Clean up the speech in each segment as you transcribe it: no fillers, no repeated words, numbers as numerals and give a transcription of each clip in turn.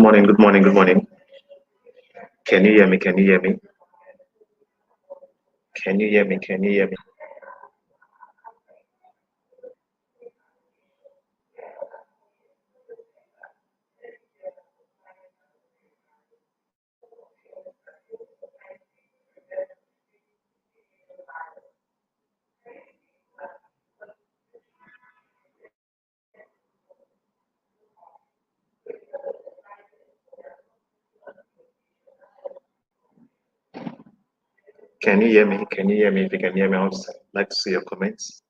morning, good morning, good morning. Can you hear me? Can you hear me? Can you hear me? Can you hear me? Can you hear me? Can you hear me? If you can hear me, I would like to see your comments.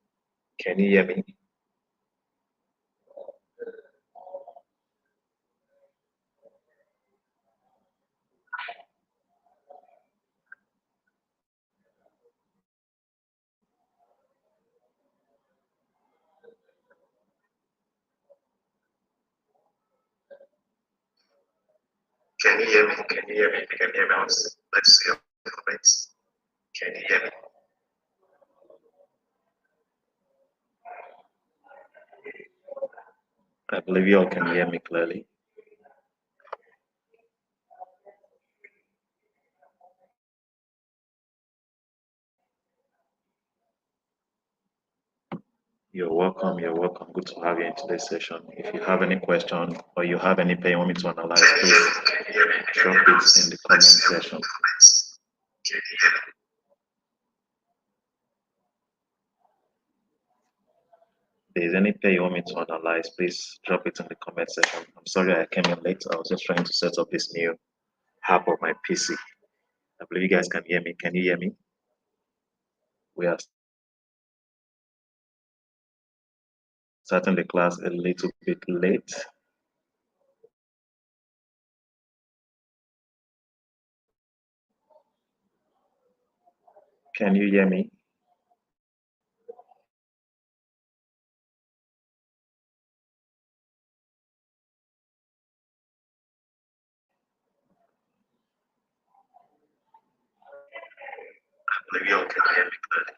Can you hear me? Can you hear me? Can you hear me? If you can hear me, I would like to see your comments. Can you hear me? I believe you all can hear me clearly. You're welcome. You're welcome. Good to have you in today's session. If you have any question or you have any pair you want me to analyze, please drop it in the comment section. If there's any pair you want me to analyze, please drop it in the comment section. I'm sorry I came in late. I was just trying to set up this new app of my PC. I believe you guys can hear me. Can you hear me? We are starting the class a little bit late. Can you hear me? I believe you all can hear me clearly.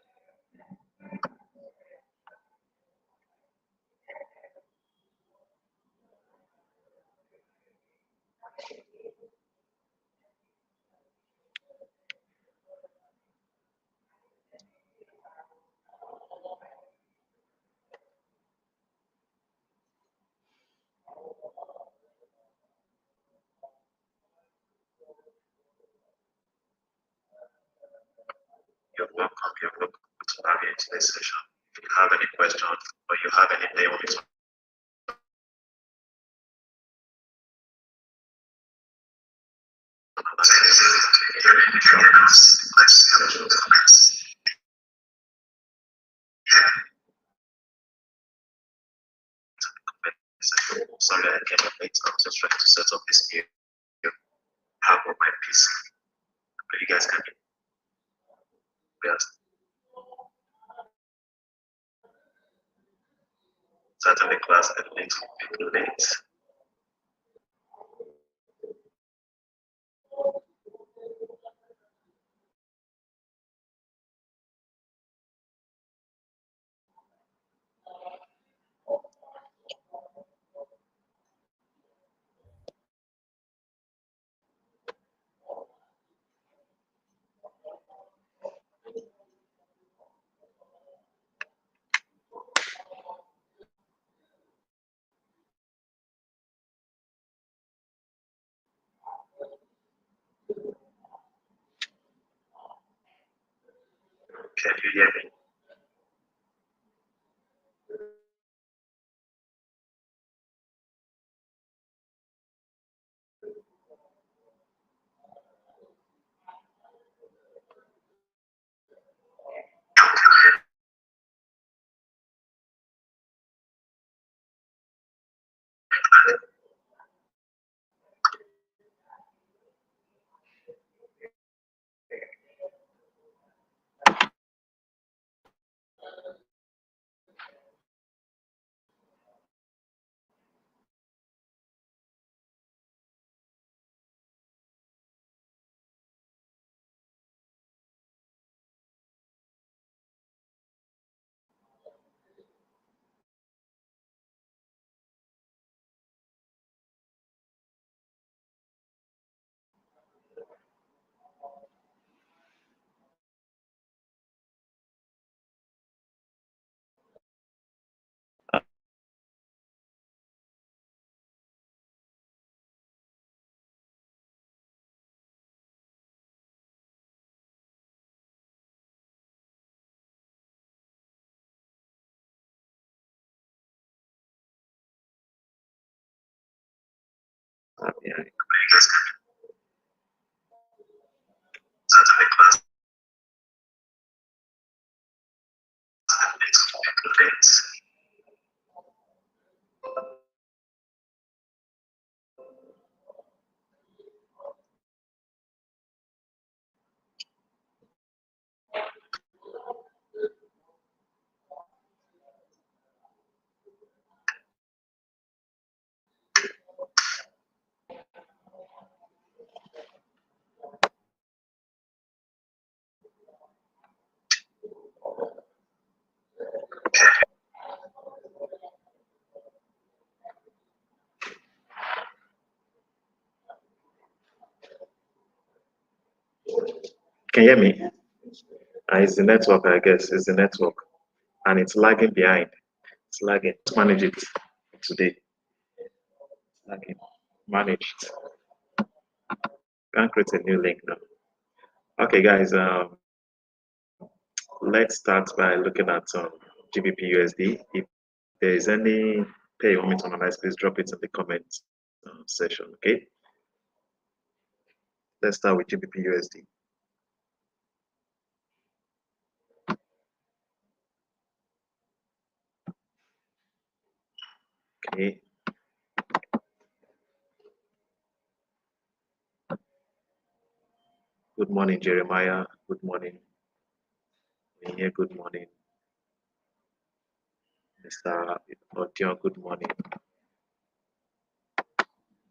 You're welcome. You're welcome to have you in today's session. If you have any question or you have any day you want me to sorry I came in late. I was just trying to set up this new app on my PC. But you guys can hear me. We are starting the class a little bit late. Can you hear me? Yeah. Can you hear me? It's the network, I guess. It's the network. And it's lagging behind. It's lagging. Let's manage it today. Lagging. Manage it. Can't create a new link now. Okay, guys. Let's start by looking at GBP USD. If there is any pair you want me to analyze, please drop it in the comment section. Okay. Let's start with GBP USD. Okay. Good morning, Jeremiah. Good morning. Here, good morning. Mr. Odion, good morning.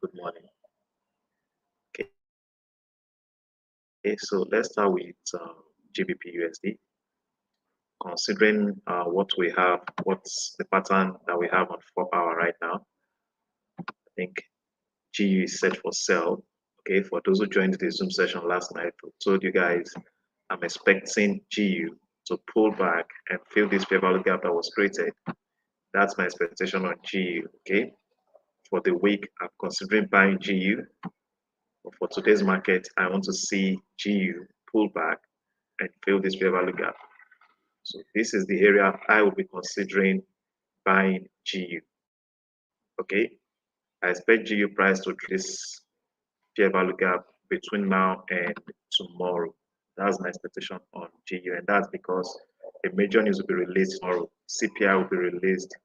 Good morning. Okay, so let's start with GBP USD. Considering what we have, what's the pattern that we have on 4 hour right now, I think GU is set for sell. Okay, for those who joined the Zoom session last night, I told you guys I'm expecting GU to pull back and fill this fair value gap that was created. That's my expectation on GU. Okay, for the week, I'm considering buying GU. But for today's market, I want to see GU pull back and fill this fair value gap. So this is the area I will be considering buying GU. Okay, I expect GU price to this fair value gap between now and tomorrow. That's my expectation on GU, and that's because a major news will be released tomorrow. CPI will be released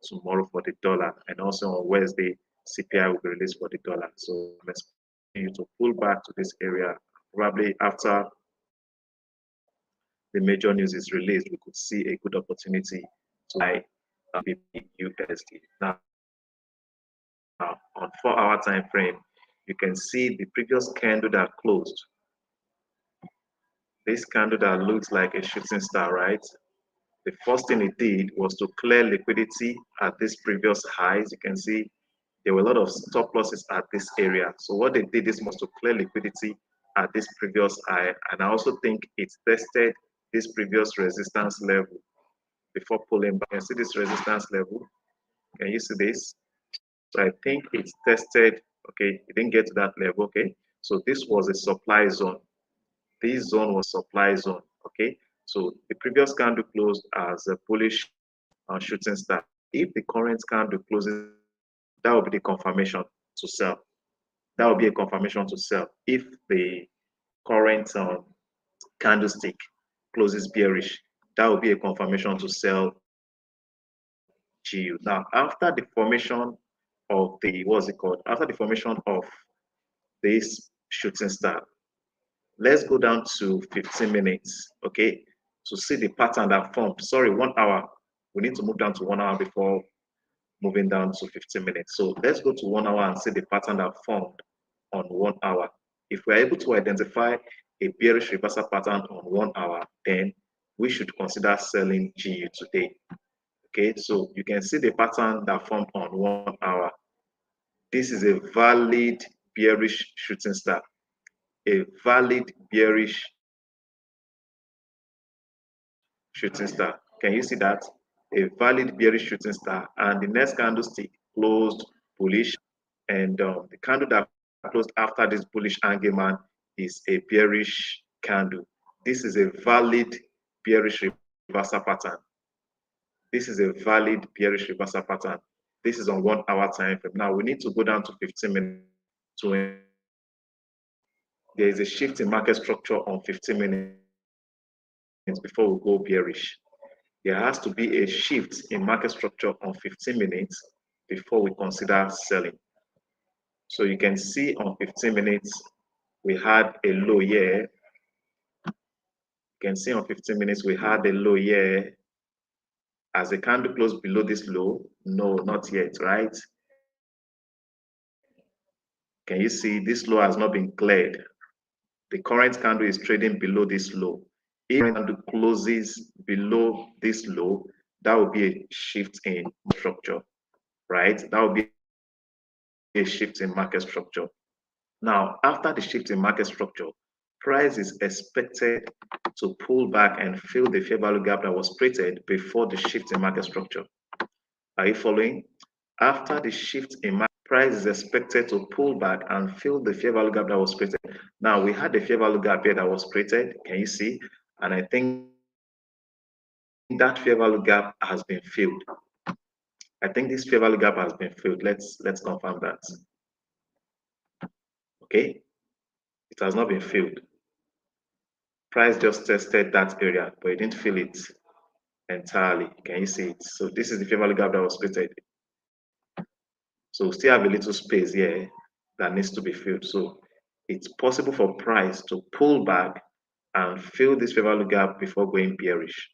tomorrow for the dollar, and also on Wednesday, CPI will be released for the dollar. So I'm expecting you to pull back to this area. Probably after the major news is released, we could see a good opportunity to buy USD. Now, on 4 hour time frame, you can see the previous candle that closed. This candle that looks like a shooting star, right? The first thing it did was to clear liquidity at this previous highs. You can see there were a lot of stop losses at this area. So what they did is was to clear liquidity at this previous high. And I also think it tested this previous resistance level before pulling back. You can see this resistance level. Can you see this? So I think it's tested. Okay, it didn't get to that level. Okay, so this was a supply zone. This zone was supply zone. Okay, so the previous candle closed as a bullish shooting star. If the current candle closes, that will be the confirmation to sell. That will be a confirmation to sell. If the current candlestick closes bearish, that will be a confirmation to sell GU. Now, after the formation of the, what's it called? After the formation of this shooting star, let's go down to 15 minutes, okay, to see the pattern that formed. Sorry, 1 hour. We need to move down to 1 hour before moving down to 15 minutes. So let's go to 1 hour and see the pattern that formed on 1 hour. If we're able to identify a bearish reversal pattern on 1 hour, then we should consider selling GU today. Okay, so you can see the pattern that formed on 1 hour. This is a valid bearish shooting star. A valid bearish shooting star. Can you see that? A valid bearish shooting star. And the next candlestick closed bullish. And the candle that closed after this bullish argument is a bearish candle. This is a valid bearish reversal pattern. This is a valid bearish reversal pattern. This is on 1 hour time frame. Now we need to go down to 15 minutes. to there is a shift in market structure on 15 minutes before we go bearish. There has to be a shift in market structure on 15 minutes before we consider selling. So you can see on 15 minutes, we had a low here. You can see on 15 minutes, we had a low here. As the candle closed below this low, no, not yet, right? Can you see this low has not been cleared? The current candle is trading below this low. If the candle closes below this low, that will be a shift in structure, right? That will be a shift in market structure. Now, after the shift in market structure, price is expected to pull back and fill the fair value gap that was created before the shift in market structure. Are you following? After the shift in market, price is expected to pull back and fill the fair value gap that was created. Now, we had the fair value gap here that was created. Can you see? And I think that fair value gap has been filled. I think this fair value gap has been filled. Let's confirm that. Okay, it has not been filled. Price just tested that area, but it didn't fill it entirely. Can you see it? So this is the fair value gap that was created. So we still have a little space here that needs to be filled. So it's possible for price to pull back and fill this fair value gap before going bearish.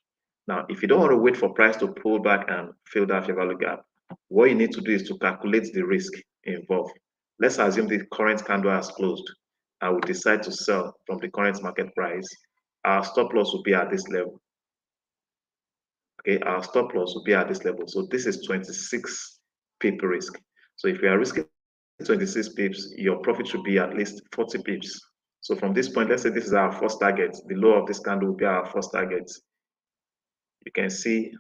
Now, if you don't want to wait for price to pull back and fill that fair value gap, what you need to do is to calculate the risk involved. Let's assume the current candle has closed. I will decide to sell from the current market price. Our stop loss will be at this level. Okay, our stop loss will be at this level. So this is 26 pip risk. So if you are risking 26 pips, your profit should be at least 40 pips. So from this point, let's say this is our first target. The low of this candle will be our first target. You can see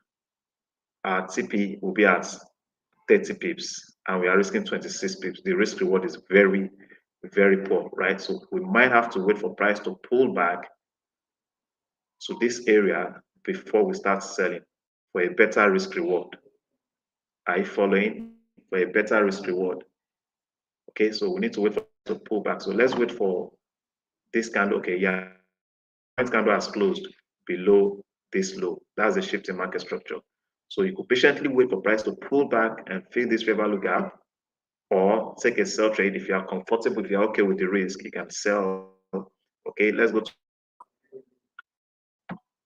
our TP will be at 30 pips and we are risking 26 pips. The risk reward is very, very poor, right? So we might have to wait for price to pull back to this area before we start selling for a better risk reward. Are you following? For a better risk reward. Okay, so we need to wait for it to pull back. So let's wait for this candle. Okay, yeah, this candle has closed below this low. That's a shift in market structure. So you could patiently wait for price to pull back and fill this fair value gap, or take a sell trade. If you are comfortable, if you're okay with the risk, you can sell. Okay, let's go to,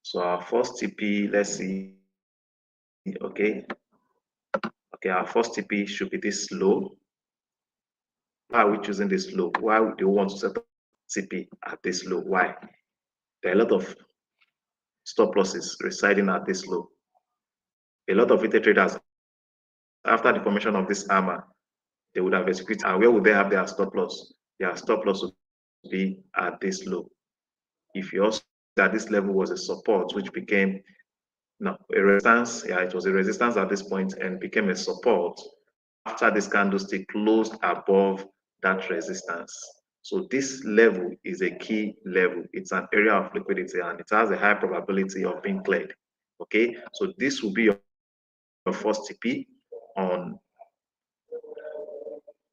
so our first TP, let's see. Okay, our first TP should be this low. Why are we choosing this low? Why do you want to set up TP at this low? Why? There are a lot of stop losses residing at this low. A lot of retail traders, after the formation of this armor, they would have executed. And where would they have their stop loss? Their stop loss would be at this low. If you also that this level was a support, which became a resistance. Yeah, it was a resistance at this point and became a support after this candlestick closed above that resistance. So this level is a key level. It's an area of liquidity and it has a high probability of being cleared. Okay, so this will be your first TP on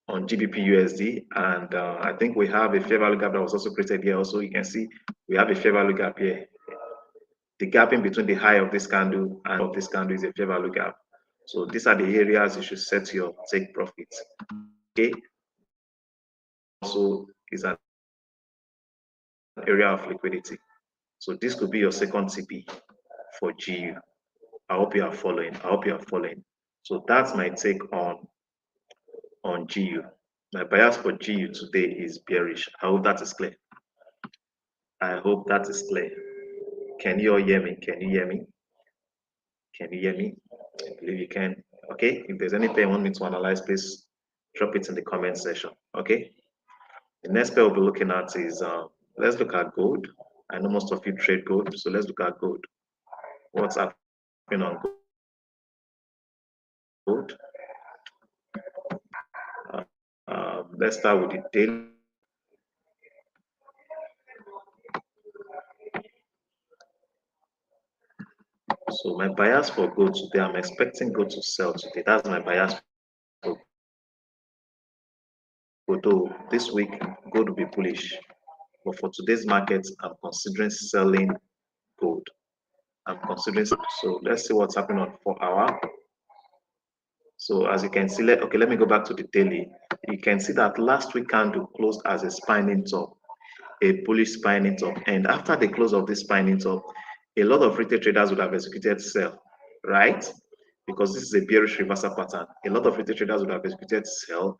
GBP USD, and I think we have a fair value gap that was also created here. Also, you can see we have a fair value gap here. The gap in between the high of this candle and of this candle is a fair value gap. So these are the areas you should set your take profits. Okay. Also is an area of liquidity. So this could be your second TP for GU. I hope you are following. I hope you are following. So that's my take on GU. My bias for GU today is bearish. I hope that is clear. I hope that is clear. Can you all hear me? Can you hear me? Can you hear me? I believe you can. Okay. If there's anything you want me to analyze, please drop it in the comment section. Okay. The next pair we'll be looking at is let's look at gold. I know most of you trade gold, so let's look at gold. What's happening on gold? Let's start with the daily. So my bias for gold today, I'm expecting gold to sell today. That's my bias for although this week gold will be bullish, but for today's market, I'm considering selling gold. I'm considering, so let's see what's happening on 4 hour. So as you can see, let me go back to the daily. You can see that last week candle closed as a spinning top, a bullish spinning top. And after the close of this spinning top, a lot of retail traders would have executed sell, right? Because this is a bearish reversal pattern. A lot of retail traders would have executed sell,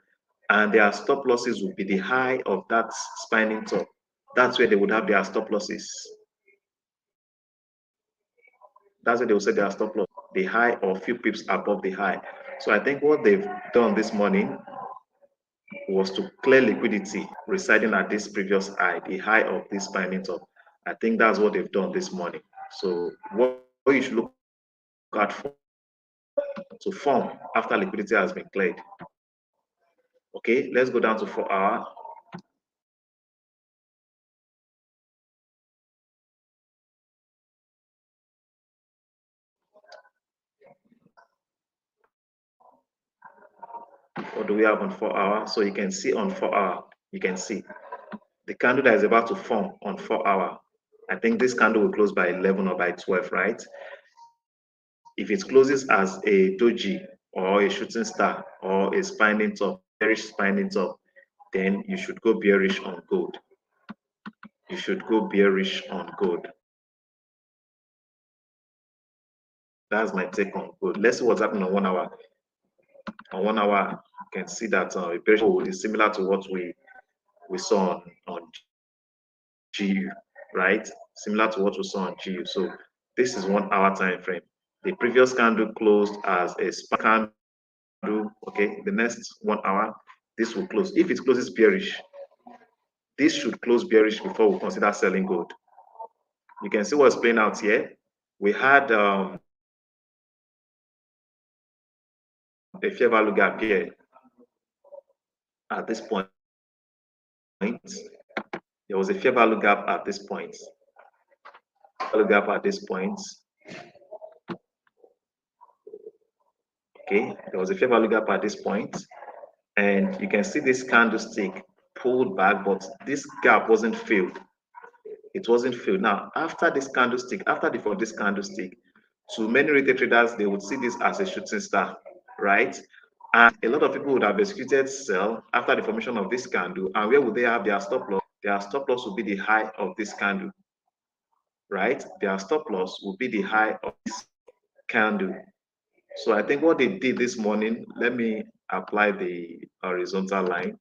and their stop losses would be the high of that spinning top. That's where they would have their stop losses. That's where they will set their stop loss, the high or a few pips above the high. So I think what they've done this morning was to clear liquidity residing at this previous high, the high of this spinning top. I think that's what they've done this morning. So what you should look out for to form after liquidity has been cleared. Okay, let's go down to 4 hour. What do we have on 4 hour? So you can see on 4 hour, you can see the candle that is about to form on 4 hour. I think this candle will close by 11 or by 12, right? If it closes as a doji or a shooting star or a spinning top, bearish spinning top, then you should go bearish on gold. You should go bearish on gold. That's my take on gold. Let's see what's happening on 1 hour. On 1 hour, you can see that a bearish gold is similar to what we saw on GU, right? Similar to what we saw on GU. So this is 1 hour time frame. The previous candle closed as a candle. Okay, the next 1 hour, this will close. If it closes bearish, this should close bearish before we consider selling gold. You can see what's playing out here. We had a fair value gap here at this point. There was a fair value gap at this point. Value gap at this point. Okay, there was a fair value gap at this point, and you can see this candlestick pulled back, but this gap wasn't filled. It wasn't filled. Now, after this candlestick, for this candlestick, to many retail traders, they would see this as a shooting star, right? And a lot of people would have executed sell after the formation of this candle. And where would they have their stop loss? Their stop loss would be the high of this candle, right? Their stop loss would be the high of this candle. So I think what they did this morning, let me apply the horizontal line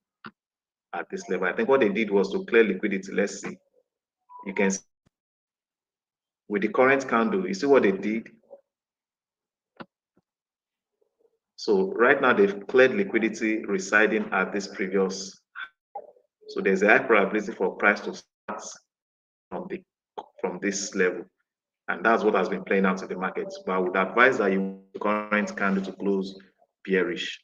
at this level. I think what they did was to clear liquidity. Let's see. You can see with the current candle, you see what they did? So right now they've cleared liquidity residing at this previous. So there's a high probability for price to start from this level. And that's what has been playing out in the market. But I would advise that you current candle to close bearish.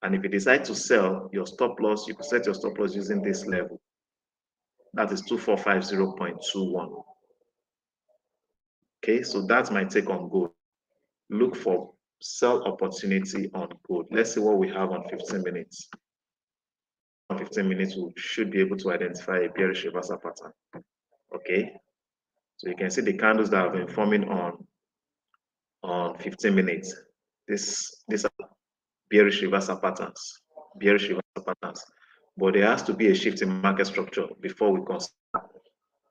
And if you decide to sell your stop loss, you can set your stop loss using this level. That is 2450.21. Okay, so that's my take on gold. Look for sell opportunity on gold. Let's see what we have on 15 minutes. On 15 minutes, we should be able to identify a bearish reversal pattern. Okay, so you can see the candles that have been forming on 15 minutes. These are bearish reversal patterns. Bearish reversal patterns. But there has to be a shift in market structure before we consider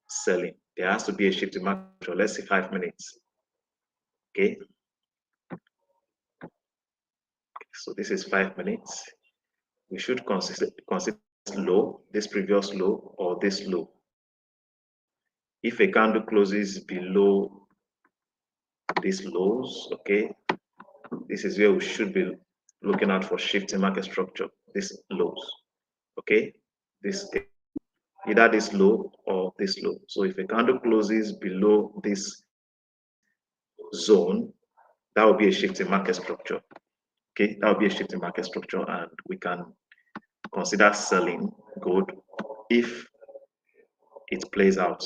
selling. There has to be a shift in market structure. Let's see 5 minutes. Okay. So this is 5 minutes. We should consider low, this previous low, or this low. If a candle closes below these lows, okay, this is where we should be looking out for shifting market structure, these lows, okay, this either this low or this low. So if a candle closes below this zone, that will be a shift in market structure. Okay, that will be a shift in market structure, and we can consider selling gold if it plays out.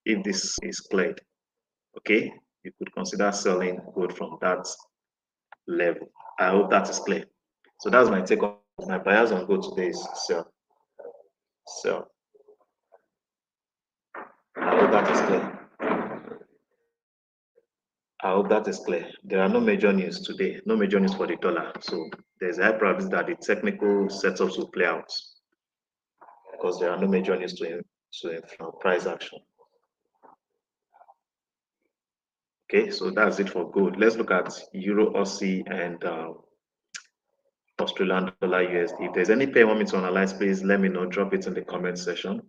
If this is cleared, okay, you could consider selling gold from that level. I hope that is clear. So that's my take on my buyers on gold today is sell. So I hope that is clear. I hope that is clear. There are no major news today, no major news for the dollar. So there's a high probability that the technical setups will play out because there are no major news to influence price action. Okay, so that's it for gold. Let's look at Euro, Aussie, and Australian dollar USD. If there's any pair you want me to analyze, please let me know. Drop it in the comment section.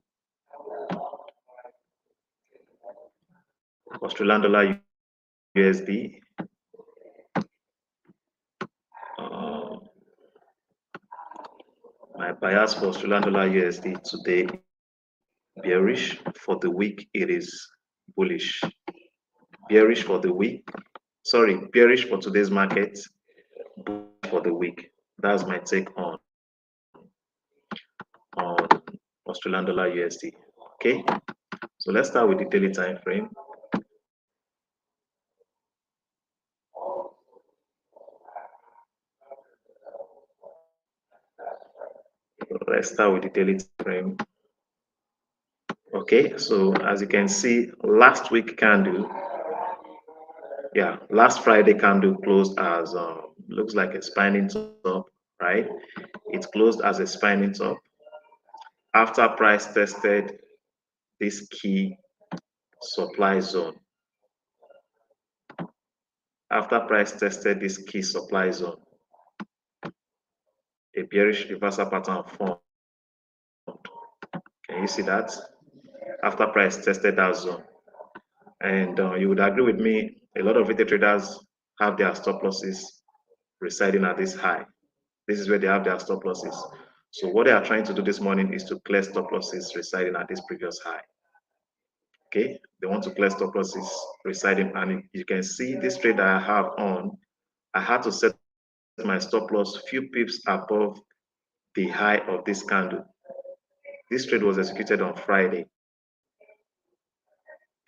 Australian dollar USD. My bias for Australian dollar USD today, bearish. For the week, it is bullish. Bearish for the week. Sorry, bearish for today's market, bullish for the week. That's my take on Australian dollar USD. Okay, so let's start with the daily time frame. Let's start with the daily time frame. Okay, so as you can see, last week candle, last Friday candle closed as looks like a spinning top, right? It closed as a spinning top after price tested this key supply zone. After price tested this key supply zone, a bearish reversal pattern formed. Can you see that? After price tested that zone. And you would agree with me, a lot of retail traders have their stop losses residing at this high. This is where they have their stop losses. So what they are trying to do this morning is to clear stop losses residing at this previous high. Okay, they want to clear stop losses residing, and you can see this trade that I have on, I had to set my stop loss few pips above the high of this candle. This trade was executed on Friday.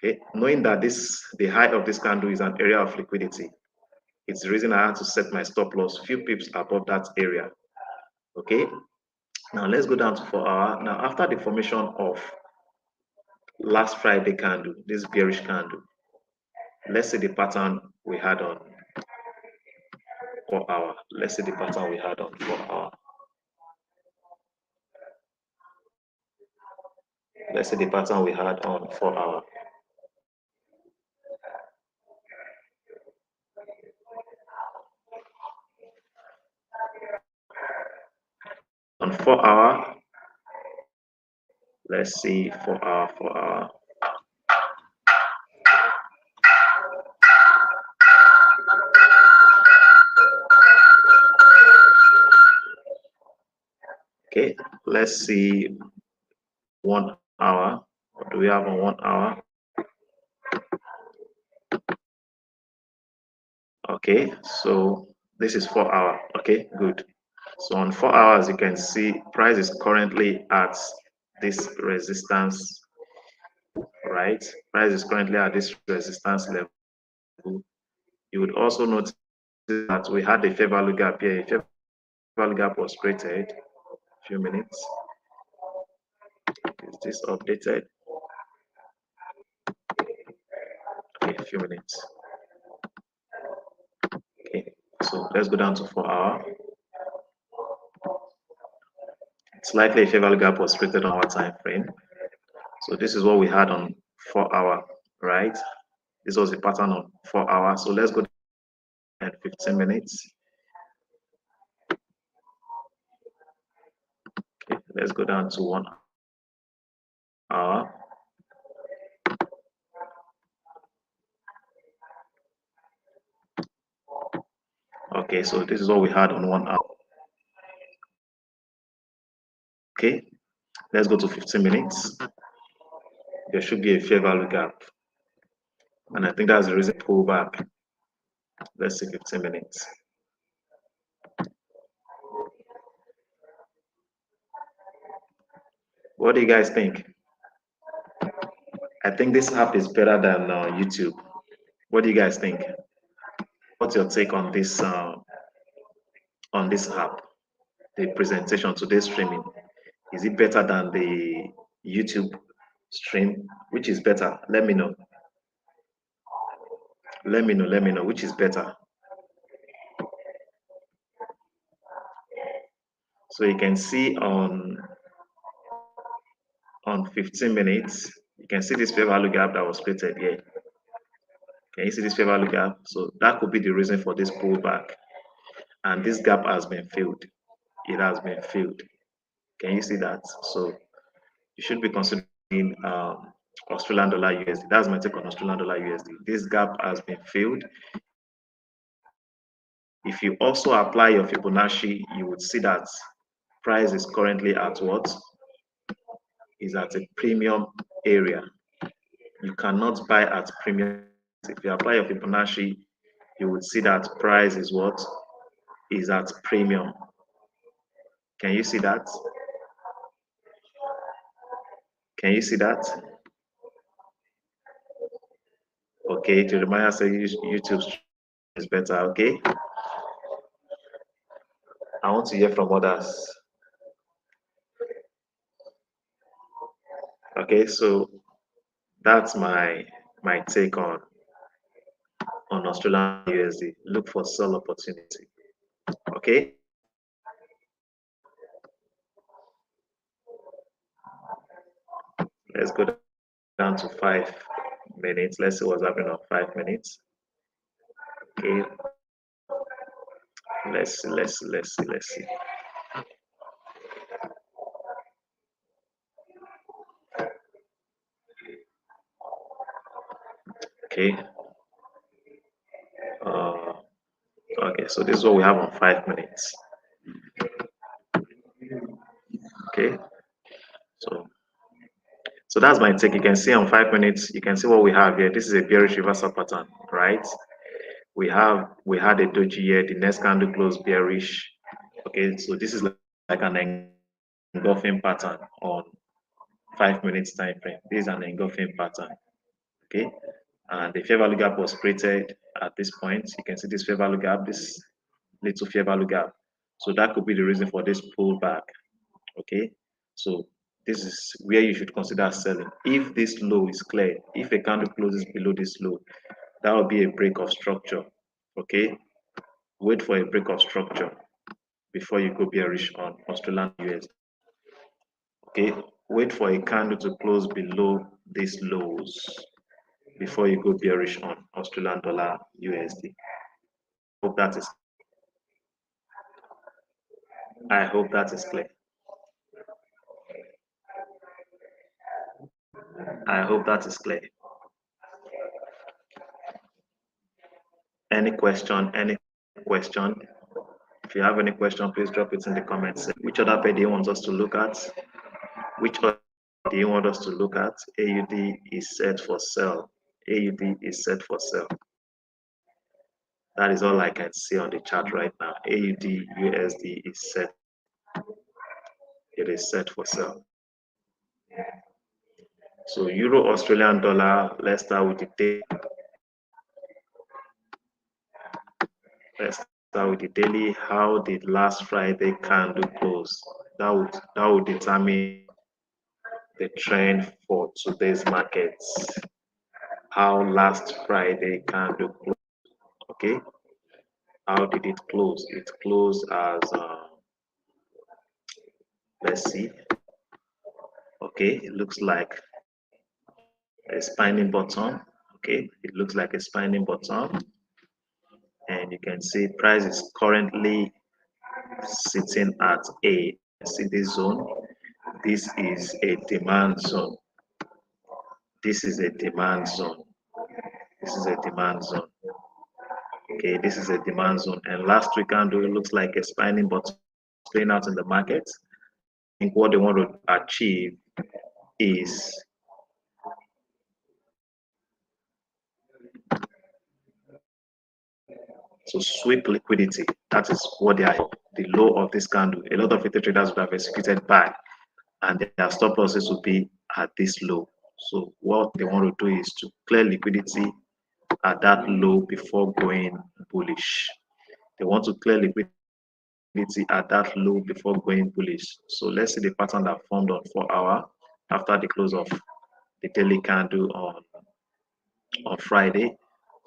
Okay, knowing that the high of this candle is an area of liquidity, it's the reason I had to set my stop loss few pips above that area. Okay, now let's go down to 4 hour. Now after the formation of last Friday candle, this bearish candle, let's see the pattern we had on 4 hour. Let's see the pattern we had on 4 hour. Let's see the pattern we had on 4 hour. On 4 hour, let's see 4 hour, 4 hour. Okay, let's see 1 hour. What do we have on 1 hour? Okay, so this is 4 hour. Okay, good. So on 4 hours, you can see price is currently at this resistance, right? Price is currently at this resistance level. You would also notice that we had a fair value gap here. A fair value gap was created. A few minutes. Is this updated? Okay, a few minutes. Okay, so let's go down to 4 hour. It's likely a fair value gap was created on our time frame. So this is what we had on 4 hour, right? This was a pattern on 4 hours. So let's go at 15 minutes. Okay, let's go down to 1 hour. Okay, so this is what we had on 1 hour. Okay, let's go to 15 minutes. There should be a fair value gap. And I think that's the reason pull back. Let's see 15 minutes. What do you guys think? I think this app is better than YouTube. What do you guys think? What's your take on this app? The presentation, today's streaming. Is it better than the YouTube stream? Which is better? Let me know. Let me know. Let me know which is better. So you can see on 15 minutes, you can see this fair value gap that was created here. Can you see this fair value gap? So that could be the reason for this pullback. And this gap has been filled. It has been filled. Can you see that? So you should be considering Australian dollar USD. That's my take on Australian dollar USD. This gap has been filled. If you also apply your Fibonacci, you would see that price is currently at what? Is at a premium area. You cannot buy at premium. If you apply your Fibonacci, you would see that price is what? Is at premium. Can you see that? Can you see that? Okay, to remind us that YouTube is better, okay? I want to hear from others. Okay, so that's my take on Australian USD. Look for sell opportunity. Okay. Let's go down to 5 minutes. Let's see what's happening on 5 minutes. Okay. Let's see. Okay. Okay, so this is what we have on 5 minutes. Okay. So that's my take. You can see on 5 minutes, you can see what we have here. This is a bearish reversal pattern, right? We had a doji here. The next candle closed bearish. Okay, so this is like an engulfing pattern on 5 minutes time frame. This is an engulfing pattern. Okay, and the fair value gap was created at this point. You can see this fair value gap, this little fair value gap. So that could be the reason for this pullback. Okay, so this is where you should consider selling. If this low is clear, if a candle closes below this low, that will be a break of structure. Okay, wait for a break of structure before you go bearish on Australian USD. Okay, wait for a candle to close below these lows before you go bearish on Australian dollar USD. Hope that is. I hope that is clear. I hope that is clear. Any question? Any question? If you have any question, please drop it in the comments. Which other pair do you want us to look at? Which other do you want us to look at? AUD is set for sale. AUD is set for sale. That is all I can see on the chart right now. AUD USD is set. It is set for sale. So Euro Australian dollar, let's start with the day. Let's start with the daily. How did last Friday candle close? That would determine the trend for today's markets. How last Friday candle closed? Okay. How did it close? It closed as let's see. Okay, it looks like a spinning bottom. Okay, it looks like a spinning bottom, and you can see price is currently sitting at a see this zone. This is a demand zone. This is a demand zone. This is a demand zone. Okay, this is a demand zone. And last week candle, it looks like a spinning bottom playing out in the market. I think what they want to achieve is to sweep liquidity. That is what they are. The low of this candle. A lot of retail traders would have executed buy, and their stop losses will be at this low. So what they want to do is to clear liquidity at that low before going bullish. They want to clear liquidity at that low before going bullish. So let's see the pattern that formed on 4-hour after the close of the daily candle on Friday.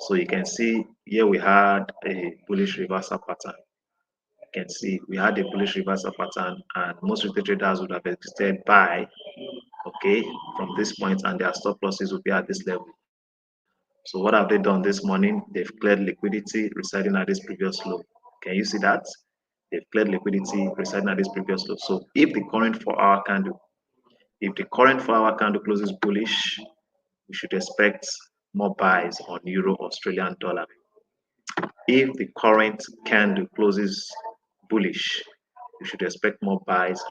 So you can see here we had a bullish reversal pattern. You can see we had a bullish reversal pattern, and most retail traders would have exited buy, okay, from this point, and their stop losses will be at this level. So what have they done this morning? They've cleared liquidity residing at this previous low. Can you see that? They've cleared liquidity residing at this previous low. So if the current 4-hour candle, closes bullish, we should expect more buys on euro, Australian dollar. If the current candle closes bullish, we should expect more buys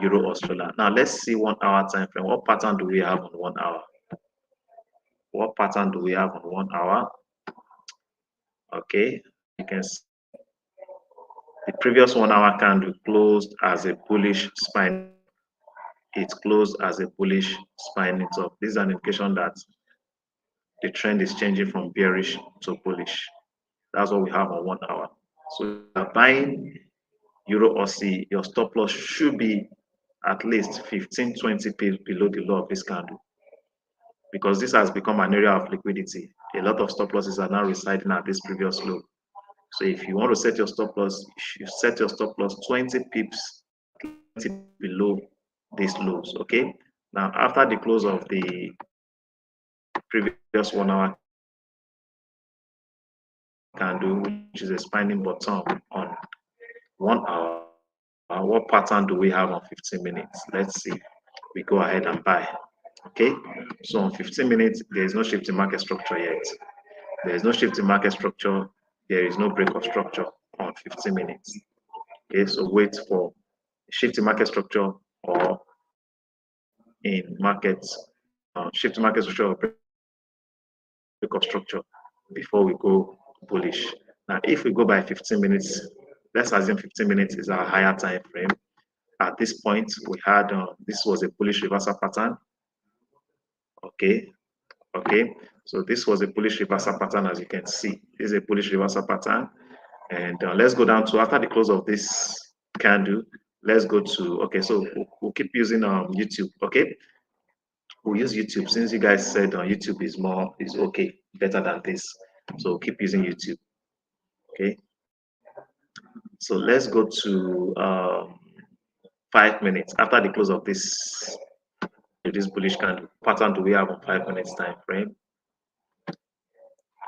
euro, Australia. Now let's see 1-hour time frame. What pattern do we have on 1 hour? What pattern do we have on 1 hour? Okay, you can see the previous 1-hour candle closed as a bullish spine. It closed as a bullish spine top. This is an indication that the trend is changing from bearish to bullish. That's what we have on 1 hour. So if you're buying euro Aussie, your stop loss should be at least 15-20 pips below the low of this candle, because this has become an area of liquidity. A lot of stop losses are now residing at this previous low. So if you want to set your stop loss, you set your stop loss 20 pips below these lows. Okay. Now after the close of the previous 1 hour candle, which is a spinning bottom on 1 hour, what pattern do we have on 15 minutes? Let's see. We go ahead and buy. Okay. So on 15 minutes, there is no shift in market structure yet. There is no shift in market structure. There is no break of structure on 15 minutes. Okay, so wait for shift in market structure or in markets, shift in market structure or break of structure before we go bullish. Now, if we go by 15 minutes, let's assume 15 minutes is our higher time frame. At this point, we had this was a bullish reversal pattern. Okay, so this was a bullish reversal pattern, as you can see. This is a bullish reversal pattern. And let's go down to after the close of this candle. Let's go to, okay, so we'll keep using YouTube. Okay, we'll use YouTube since you guys said YouTube is okay, better than this. So we'll keep using YouTube. Okay, so let's go to 5 minutes after the close of this bullish candle. Pattern do we have on 5 minutes time frame?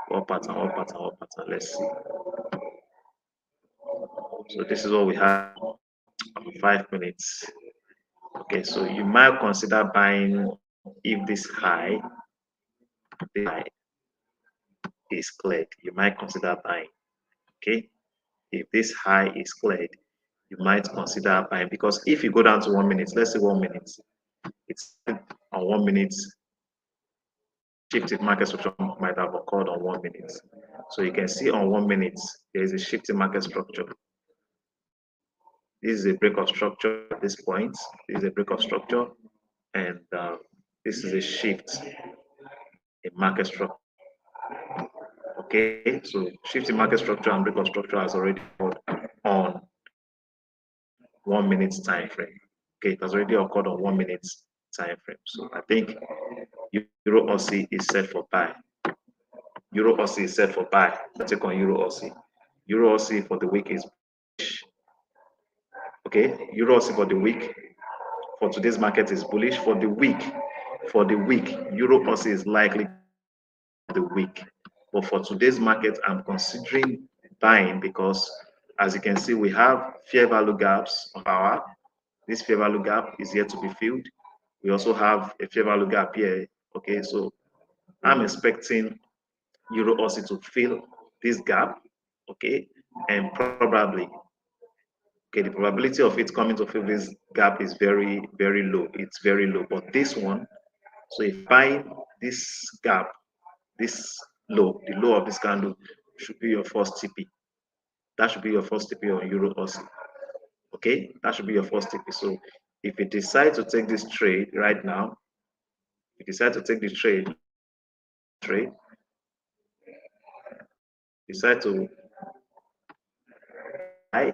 What pattern? Let's see. So this is what we have on 5 minutes. Okay, so you might consider buying if this high is cleared. You might consider buying. Okay, if this high is cleared, you might consider buying, because if you go down to 1 minute, let's say 1 minute, it's on 1 minute. Shift in market structure might have occurred on 1 minute. So you can see on 1 minute there is a shift in market structure. This is a break of structure at this point. This is a break of structure, and this is a shift in market structure. Okay, so shift in market structure and break of structure has already occurred on 1 minute time frame. Okay, it has already occurred on 1 minute time frame. So I think Euro Aussie is set for buy. Euro Aussie is set for buy. Let's take on Euro Aussie. Euro Aussie for the week is okay. Euro Aussie for the week for today's market is bullish. For the week, Euro Aussie is likely the week. But for today's market, I'm considering buying, because as you can see, we have fair value gaps on our. This fair value gap is yet to be filled. We also have a fair value gap here. Okay, so I'm expecting Euro Aussie to fill this gap. Okay, and probably, okay, the probability of it coming to fill this gap is very, very low. It's very low. But this one, so if buying this gap, this low, the low of this candle should be your first TP. That should be your first TP on Euro Aussie. Okay, that should be your first TP. So if you decide to take this trade right now, if you decide to take this trade, decide to buy,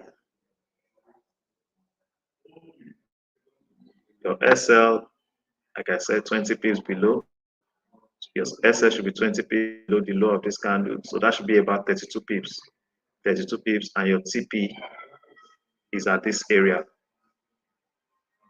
Your SL, like I said, 20 pips below. Your SL should be 20 pips below the low of this candle. So that should be about 32 pips. 32 pips, and your TP is at this area.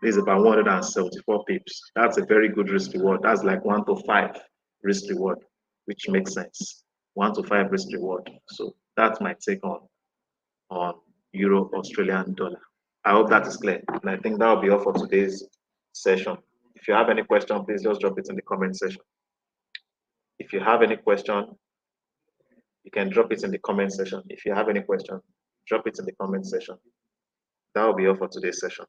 This is about 174 pips. That's a very good risk reward. That's like 1 to 5 risk reward, which makes sense. 1 to 5 risk reward. So that's my take on Euro Australian dollar. I hope that is clear. And I think that will be all for today's session. If you have any question, please just drop it in the comment section. If you have any question, you can drop it in the comment section. If you have any question, drop it in the comment section. That will be all for today's session.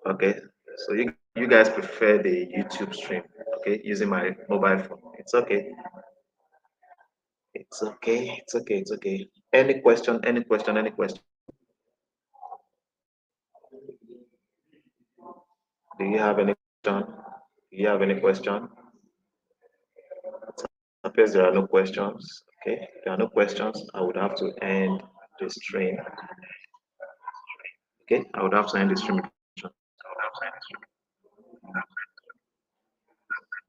Okay, so you guys prefer the YouTube stream, okay, using my mobile phone. It's okay. It's okay. It's okay. It's okay. Any question? Any question? Any question? Do you have any question? Do you have any question? It appears there are no questions. Okay, if there are no questions, I would have to end the stream. Okay, I would have to end the stream.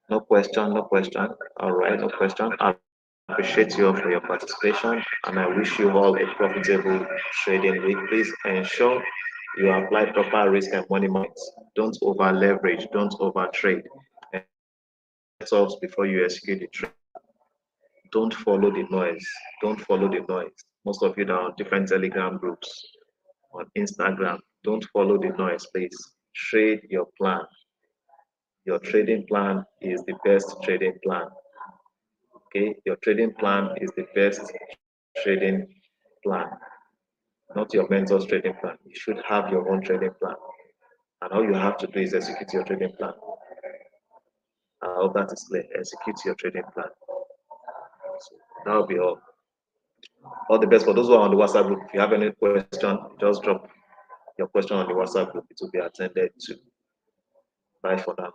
No question, no question. All right, no question. I appreciate you all for your participation, and I wish you all a profitable trading week. Please ensure you apply proper risk and money management. Don't over leverage, don't over trade. Before you execute the trade. Don't follow the noise. Don't follow the noise. Most of you that are on different Telegram groups, on Instagram, don't follow the noise, please. Trade your plan. Your trading plan is the best trading plan. Okay, your trading plan is the best trading plan, not your mentor's trading plan. You should have your own trading plan, and all you have to do is execute your trading plan. I hope that is clear. Execute your trading plan. So that will be all. All the best for those who are on the WhatsApp group. If you have any question, just drop your question on the WhatsApp group. It will be attended to. Bye for now.